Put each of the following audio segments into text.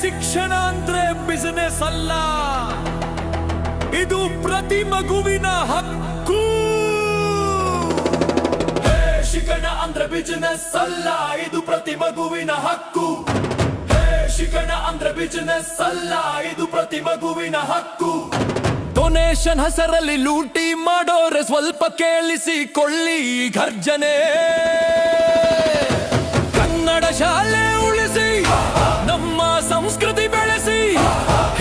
ಶಿಕ್ಷಣ ಅಂದ್ರೆ ಬಿಸಿನೆಸ್ ಅಲ್ಲ, ಇದು ಪ್ರತಿ ಮಗುವಿನ ಹಕ್ಕು. ಶಿಕ್ಷಣ ಅಂದ್ರೆ ಬಿಸಿನೆಸ್ ಅಲ್ಲ, ಇದು ಪ್ರತಿ ಮಗುವಿನ ಹಕ್ಕು. ಶಿಕ್ಷಣ ಅಂದ್ರೆ ಬಿಸಿನೆಸ್ ಅಲ್ಲ, ಇದು ಪ್ರತಿ ಮಗುವಿನ ಹಕ್ಕು. ಡೊನೇಷನ್ ಹೆಸರಲ್ಲಿ ಲೂಟಿ ಮಾಡೋರೆ ಸ್ವಲ್ಪ ಕೇಳಿಸಿಕೊಳ್ಳಿ ಗರ್ಜನೆ. ಕನ್ನಡ ಶಾಲೆ ಉಳಿಸಿ, ನಮ್ಮ ಸಂಸ್ಕೃತಿ ಬೆಳೆಸಿ,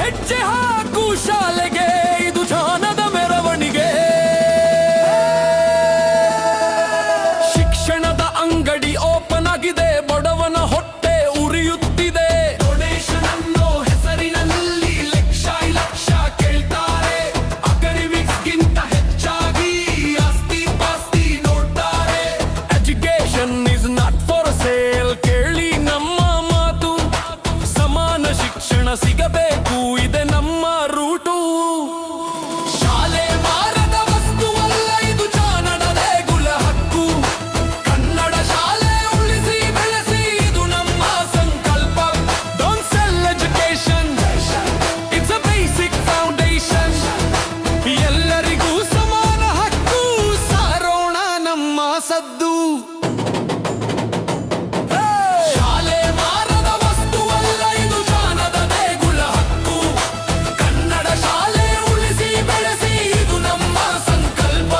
ಹೆಜ್ಜೆ ಹಾಕು ಶಾಲೆಗೆ, ಇದು ಜ್ಞಾನದ ಮೆರವಣಿಗೆ. ಶಿಕ್ಷಣದ ಅಂಗಡಿ ಓಪನ್ ಆಗಿದೆ, ಬಡವನ ಹೊಟ್ಟೆ ಉರಿಯುತ್ತಿದೆ. ಡೊನೇಷನ್ ಅನ್ನೋ ಹೆಸರಿನಲ್ಲಿ ಲಕ್ಷ ಲಕ್ಷ ಕೇಳ್ತಾರೆ, ಅಕಾಡೆಮಿಕ್ಸ್ಗಿಂತ ಹೆಚ್ಚಾಗಿ ಆಸ್ತಿ ಪಾಸ್ತಿ ನೋಡ್ತಾರೆ. Education is not for sale, ಕೇಳಿ ನಮ್ಮ ಮಾತು. ಸಮಾನ ಶಿಕ್ಷಣ ಸಿಗಬೇಕು, ಇದೆ ನಮ್ಮ ರೂಟು. ಶಾಲೆ ಮಾರದ ವಸ್ತುವಲ್ಲ, ಇದು ಜ್ಞಾನದ ದೇಗುಲ ಹಕ್ಕು. ಕನ್ನಡ ಶಾಲೆ ಉಳಿಸಿ ಬೆಳೆಸಿ, ಇದು ನಮ್ಮ ಸಂಕಲ್ಪ. Don't cell education, it's a basic foundation. ಎಲ್ಲರಿಗೂ ಸಮಾನ ಹಕ್ಕು, ಸಾರೋಣ ನಮ್ಮ ಸದ್ದು. ಶಾಲೆ ಮಾರದ ವಸ್ತುವಲ್ಲ, ಇದು ಜ್ಞಾನದ ದೇಗುಲ ಹಕ್ಕು. ಕನ್ನಡ ಶಾಲೆ ಉಳಿಸಿ ಬೆಳೆಸಿ, ಇದು ನಮ್ಮ ಸಂಕಲ್ಪ.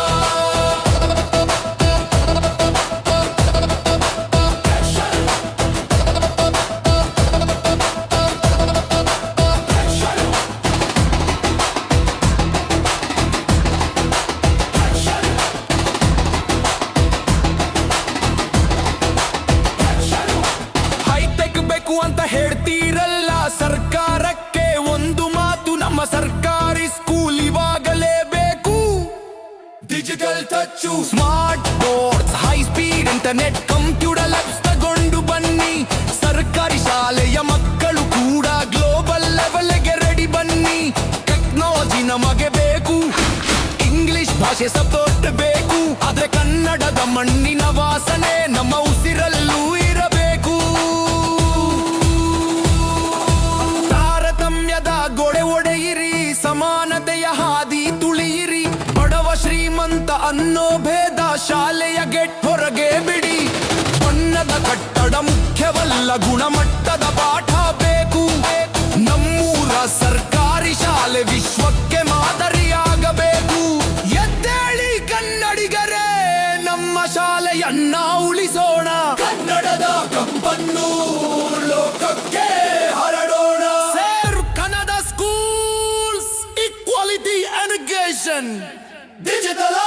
ಹೈಟೆಕ್ ಬೇಕು ಅಂತ ಹೇಳ್ತೀರಲ್ಲ, ಸರ್ಕಾರಕ್ಕೆ ಒಂದು ಮಾತು, ನಮ್ಮ ಸರ್ಕಾರಿ ಸ್ಕೂಲ್ ಇವಾಗಲೇ ಬೇಕು. Digital touch, smart boards, high speed internet, computer labs ತಗೊಂಡು ಬನ್ನಿ. ಸರ್ಕಾರಿ ಶಾಲೆಯ ಮಕ್ಕಳು ಕೂಡ ಗ್ಲೋಬಲ್ ಲೆವೆಲ್ಗೆ ರೆಡಿ ಬನ್ನಿ. ಟೆಕ್ನಾಲಜಿ ನಮಗೆ ಬೇಕು, ಇಂಗ್ಲಿಷ್ ಭಾಷೆ ಸಪೋರ್ಟ್ ಬೇಕು, ಆದ್ರೆ ಕನ್ನಡದ ಮಣ್ಣಿನ ವಾಸನೆ ನಮ್ಮ ಉಸಿರಲ್ಲೂ ಇರಬೇಕು. ತಾರತಮ್ಯದ ಗೋಡೆ ಒಡೆಯಿರಿ, ಸಮಾನತೆಯ ಹಾದಿ ತುಳಿಯಿರಿ. ಬಡವ ಶ್ರೀಮಂತ ಅನ್ನೋ ಭೇದ ಶಾಲೆಯ ಗೆಟ್ ಹೊರಗೆ ಬಿಡಿ. ಬಣ್ಣದ ಕಟ್ಟಡ ಮುಖ್ಯವಲ್ಲ, ಗುಣಮಟ್ಟದ ಪಾಠ ಬೇಕು. ನಮ್ಮೂರ ಸರ್ಕಾರಿ ಶಾಲೆ ವಿಶ್ವಕ್ಕೆ ಮಾದರಿಯಾಗಬೇಕು. ಎದ್ದೇಳಿ ಕನ್ನಡಿಗರೇ, ನಮ್ಮ ಶಾಲೆಯನ್ನ ಉಳಿಸೋಣ. ಕನ್ನಡದ ಕಂಪನ್ನು ಲೋಕಕ್ಕೆ ಹರಡೋಣ. ಸೇರು Kannada schools, equality education, digital